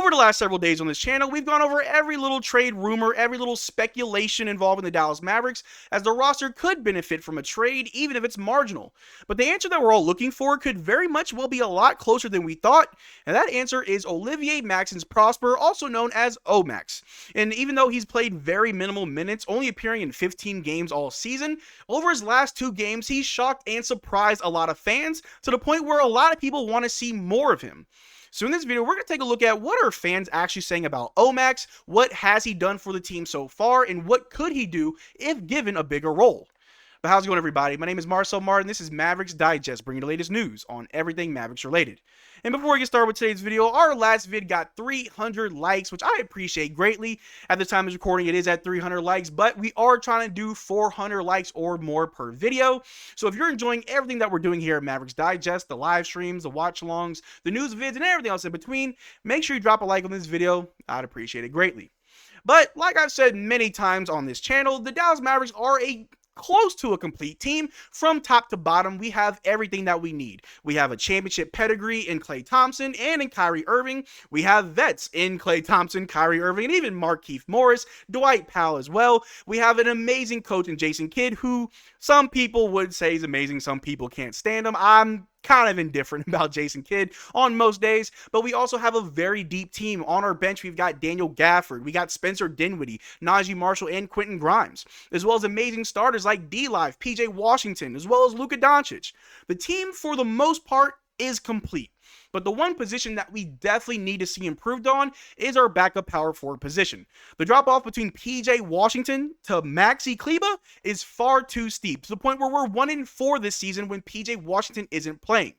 Over the last several days on this channel, we've gone over every little trade rumor, every little speculation involving the Dallas Mavericks, as the roster could benefit from a trade, even if it's marginal. But the answer that we're all looking for could very much well be a lot closer than we thought, and that answer is Olivier Maxence-Prosper, also known as OMAX. And even though he's played very minimal minutes, only appearing in 15 games all season, over his last 2 games, he's shocked and surprised a lot of fans to the point where a lot of people want to see more of him. So in this video, we're going to take a look at what are fans actually saying about OMAX, what has he done for the team so far, and what could he do if given a bigger role. But how's it going, everybody? My name is Marcel Martin. This is Mavericks Digest, bringing the latest news on everything Mavericks related. And before we get started with today's video, our last vid got 300 likes, which I appreciate greatly. At the time of recording, it is at 300 likes, but we are trying to do 400 likes or more per video. So if you're enjoying everything that we're doing here at Mavericks Digest, the live streams, the watch-alongs, the news vids, and everything else in between, make sure you drop a like on this video. I'd appreciate it greatly. But like I've said many times on this channel, the Dallas Mavericks are close to a complete team. From top to bottom, we have everything that we need. We have a championship pedigree in Klay Thompson and in Kyrie Irving. We have vets in Klay Thompson, Kyrie Irving, and even Markieff Morris, Dwight Powell as well. We have an amazing coach in Jason Kidd, who some people would say is amazing. Some people can't stand him. I'm kind of indifferent about Jason Kidd on most days, but we also have a very deep team. On our bench, we've got Daniel Gafford, we got Spencer Dinwiddie, Najee Marshall, and Quentin Grimes, as well as amazing starters like D-Live, PJ Washington, as well as Luka Doncic. The team, for the most part, is complete. But the one position that we definitely need to see improved on is our backup power forward position. The drop-off between PJ Washington to Maxi Kleber is far too steep, to the point where we're 1-4 this season when PJ Washington isn't playing.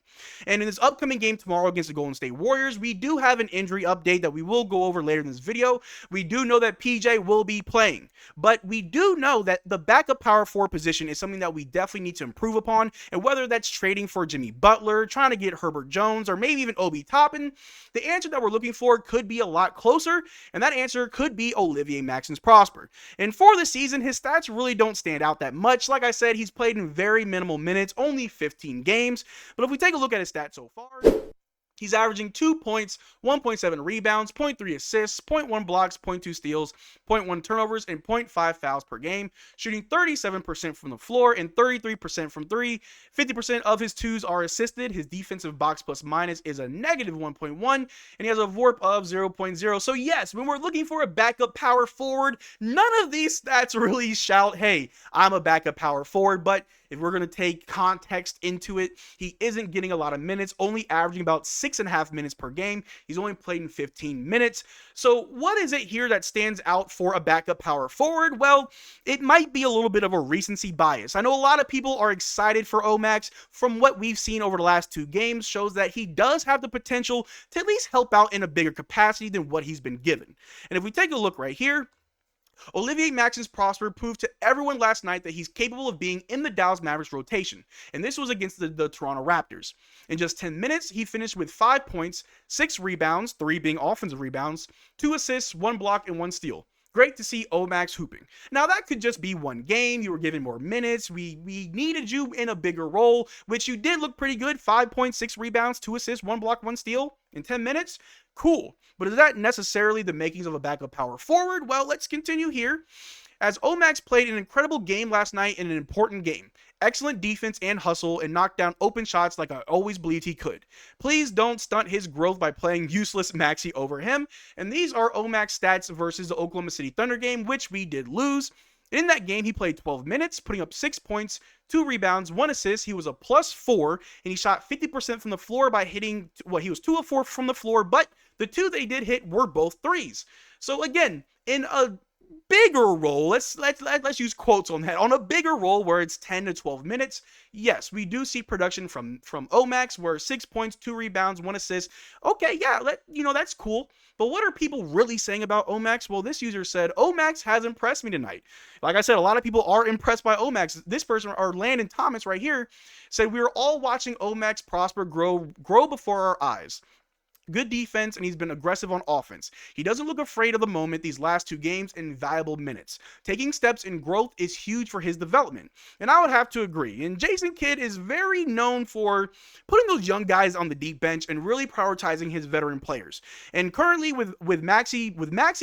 And in this upcoming game tomorrow against the Golden State Warriors, we do have an injury update that we will go over later in this video. We do know that PJ will be playing, but we do know that the backup power forward position is something that we definitely need to improve upon, and whether that's trading for Jimmy Butler, trying to get Herbert Jones, or maybe even Obi Toppin, the answer that we're looking for could be a lot closer, and that answer could be Olivier Maxence-Prosper. And for the season, his stats really don't stand out that much. Like I said, he's played in very minimal minutes, only 15 games, but if we take a look at his stats so far, he's averaging 2 points, 1.7 rebounds, 0.3 assists, 0.1 blocks, 0.2 steals, 0.1 turnovers, and 0.5 fouls per game, shooting 37% from the floor and 33% from 3. 50% of his twos are assisted. His defensive box plus minus is a negative 1.1, and he has a VORP of 0.0. So yes, when we're looking for a backup power forward, none of these stats really shout, hey, I'm a backup power forward, but if we're going to take context into it, he isn't getting a lot of minutes, only averaging about 6.5 minutes per game. He's only played in 15 minutes. So what is it here that stands out for a backup power forward? Well, it might be a little bit of a recency bias. I know a lot of people are excited for OMAX. From what we've seen over the last 2 games shows that he does have the potential to at least help out in a bigger capacity than what he's been given. And if we take a look right here, Olivier Maxence-Prosper proved to everyone last night that he's capable of being in the Dallas Mavericks rotation, and this was against the Toronto Raptors. In just 10 minutes, he finished with 5 points, 6 rebounds, 3 being offensive rebounds, 2 assists, 1 block, and 1 steal. Great to see OMAX hooping. Now, that could just be one game. You were given more minutes. We needed you in a bigger role, which you did look pretty good. 5 points, 6 rebounds, 2 assists, 1 block, 1 steal in 10 minutes. Cool. But is that necessarily the makings of a backup power forward? Well, let's continue here. As OMAX played an incredible game last night in an important game. Excellent defense and hustle, and knocked down open shots like I always believed he could. Please don't stunt his growth by playing useless Maxi over him. And these are OMAX stats versus the Oklahoma City Thunder game, which we did lose. In that game, he played 12 minutes, putting up 6 points, 2 rebounds, 1 assist. He was a +4, and he shot 50% from the floor by hitting, well, he was 2 of 4 from the floor, but the 2 they did hit were both threes. So again, in a bigger role, let's use quotes on that, on a bigger role where it's 10 to 12 minutes, yes, we do see production from OMAX where 6 points, 2 rebounds, 1 assist. Okay, yeah, that's cool. But what are people really saying about OMAX? Well, this user said, OMAX has impressed me tonight. Like I said, a lot of people are impressed by OMAX. This person, or Landon Thomas right here, said we were all watching OMAX Prosper grow before our eyes. good defense, and he's been aggressive on offense. He doesn't look afraid of the moment these last 2 games in valuable minutes. Taking steps in growth is huge for his development, and I would have to agree. And Jason Kidd is very known for putting those young guys on the deep bench and really prioritizing his veteran players. And currently with Maxey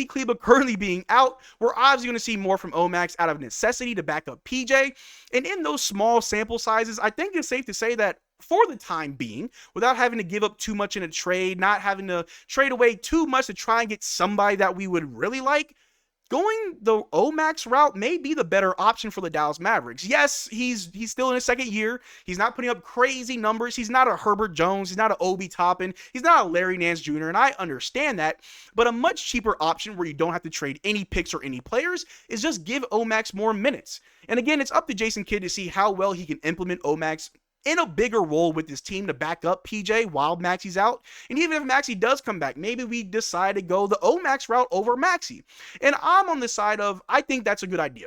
Kleber currently being out, we're obviously going to see more from Omax out of necessity to back up PJ. And in those small sample sizes, I think it's safe to say that for the time being, without having to give up too much in a trade, not having to trade away too much to try and get somebody that we would really like, going the Omax route may be the better option for the Dallas Mavericks. Yes, he's still in his second year. He's not putting up crazy numbers. He's not a Herbert Jones. He's not an Obi Toppin. He's not a Larry Nance Jr., and I understand that. But a much cheaper option where you don't have to trade any picks or any players is just give Omax more minutes. And again, it's up to Jason Kidd to see how well he can implement Omax in a bigger role with his team to back up PJ while Maxey's out. And even if Maxey does come back, maybe we decide to go the Omax route over Maxey. And I'm on the side of, I think that's a good idea.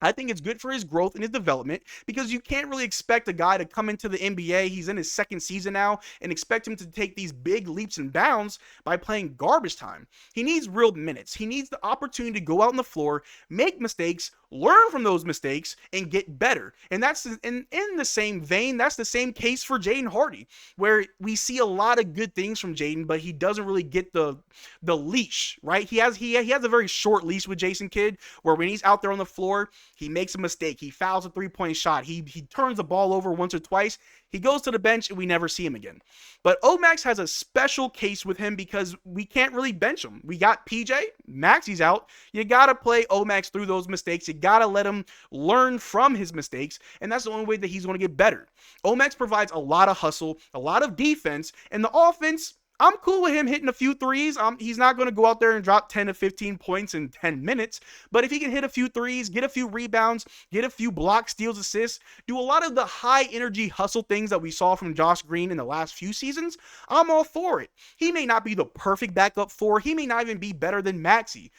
I think it's good for his growth and his development, because you can't really expect a guy to come into the NBA, he's in his second season now, and expect him to take these big leaps and bounds by playing garbage time. He needs real minutes. He needs the opportunity to go out on the floor, make mistakes, learn from those mistakes, and get better. And that's in the same vein, that's the same case for Jaden Hardy, where we see a lot of good things from Jaden, but he doesn't really get the leash, right? He has a very short leash with Jason Kidd, where when he's out there on the floor, he makes a mistake. He fouls a 3-point shot. He turns the ball over once or twice. He goes to the bench and we never see him again. But Omax has a special case with him because we can't really bench him. We got PJ, Maxey's out. You got to play Omax through those mistakes. You got to let him learn from his mistakes, and that's the only way that he's going to get better. Omax provides a lot of hustle, a lot of defense, and the offense, I'm cool with him hitting a few threes. He's not going to go out there and drop 10 to 15 points in 10 minutes. But if he can hit a few threes, get a few rebounds, get a few blocks, steals, assists, do a lot of the high energy hustle things that we saw from Josh Green in the last few seasons, I'm all for it. He may not be the perfect backup 4. He may not even be better than Maxey.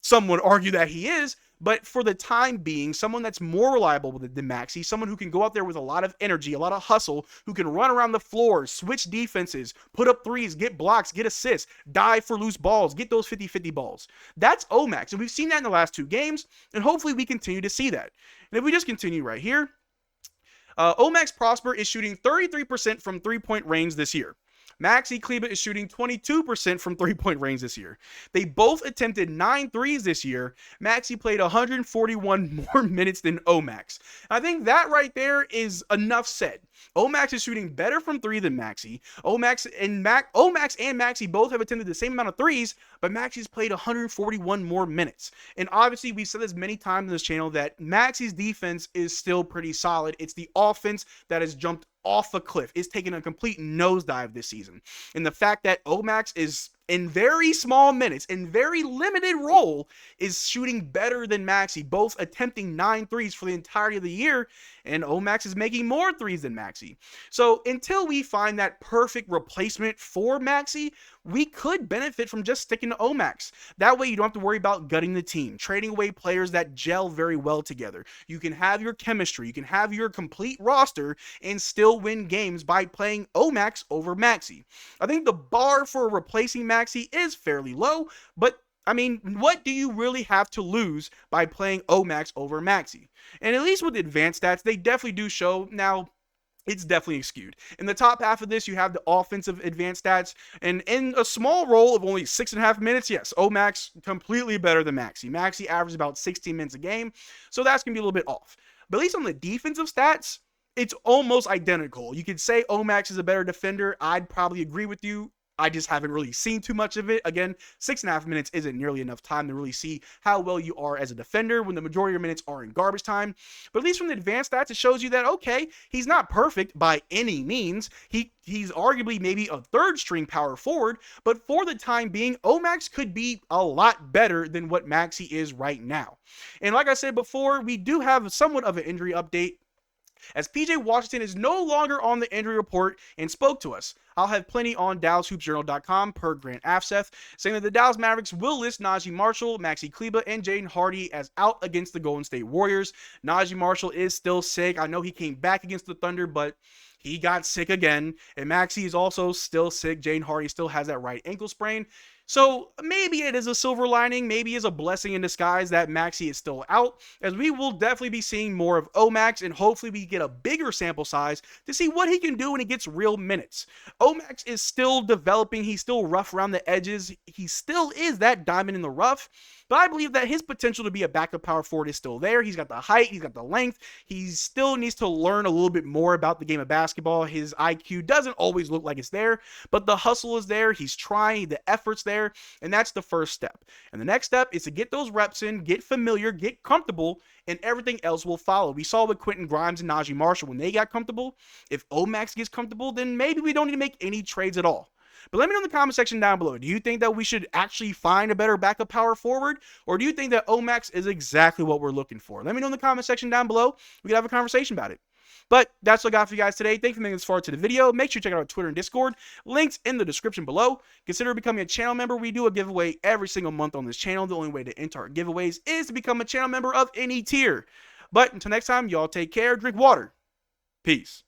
Some would argue that he is, but for the time being, someone that's more reliable than Maxey, someone who can go out there with a lot of energy, a lot of hustle, who can run around the floor, switch defenses, put up threes, get blocks, get assists, dive for loose balls, get those 50-50 balls. That's Omax, and we've seen that in the last 2 games, and hopefully we continue to see that. And if we just continue right here, Maxence-Prosper is shooting 33% from 3-point range this year. Maxey Kleber is shooting 22% from 3-point range this year. They both attempted 9 threes this year. Maxey played 141 more minutes than Omax. I think that right there is enough said. Omax is shooting better from 3 than Maxey. Omax and Maxey both have attempted the same amount of threes, but Maxey's played 141 more minutes. And obviously, we've said this many times on this channel that Maxey's defense is still pretty solid. It's the offense that has jumped off a cliff. It's taken a complete nosedive this season. And the fact that Omax is in very small minutes, in very limited role, is shooting better than Maxey, both attempting 9 threes for the entirety of the year, and Omax is making more threes than Maxey. So until we find that perfect replacement for Maxey, we could benefit from just sticking to Omax. That way you don't have to worry about gutting the team, trading away players that gel very well together. You can have your chemistry, you can have your complete roster, and still win games by playing Omax over Maxey. I think the bar for replacing Maxey is fairly low, but I mean, what do you really have to lose by playing Omax over Maxey? And at least with the advanced stats, they definitely do show. Now, it's definitely skewed. In the top half of this, you have the offensive advanced stats, and in a small role of only 6.5 minutes, yes, Omax completely better than Maxey. Maxey averages about 16 minutes a game, so that's going to be a little bit off. But at least on the defensive stats, it's almost identical. You could say Omax is a better defender. I'd probably agree with you. I just haven't really seen too much of it. Again, 6.5 minutes isn't nearly enough time to really see how well you are as a defender when the majority of your minutes are in garbage time. But at least from the advanced stats, it shows you that, okay, he's not perfect by any means. He's arguably maybe a 3rd string power forward, but for the time being, Omax could be a lot better than what Maxey is right now. And like I said before, we do have somewhat of an injury update, as PJ Washington is no longer on the injury report and spoke to us. I'll have plenty on DallasHoopsJournal.com per Grant Afseth, saying that the Dallas Mavericks will list Naji Marshall, Maxey Kleber, and Jaden Hardy as out against the Golden State Warriors. Naji Marshall is still sick. I know he came back against the Thunder, but he got sick again, and Maxey is also still sick. Jaden Hardy still has that right ankle sprain. So maybe it is a silver lining, maybe it's a blessing in disguise that Maxey is still out, as we will definitely be seeing more of Omax, and hopefully we get a bigger sample size to see what he can do when he gets real minutes. Omax is still developing, he's still rough around the edges, he still is that diamond in the rough, but I believe that his potential to be a backup power forward is still there. He's got the height, he's got the length, he still needs to learn a little bit more about the game of basketball. His IQ doesn't always look like it's there, but the hustle is there, he's trying, the effort's there, and that's the first step. And the next step is to get those reps in, get familiar, get comfortable, and everything else will follow. We saw with Quentin Grimes and Najee Marshall when they got comfortable. If Omax gets comfortable, then maybe we don't need to make any trades at all. But let me know in the comment section down below. Do you think that we should actually find a better backup power forward? Or do you think that Omax is exactly what we're looking for? Let me know in the comment section down below. We can have a conversation about it. But that's what I got for you guys today. Thank you for making this far to the video. Make sure you check out our Twitter and Discord. Links in the description below. Consider becoming a channel member. We do a giveaway every single month on this channel. The only way to enter our giveaways is to become a channel member of any tier. But until next time, y'all take care. Drink water. Peace.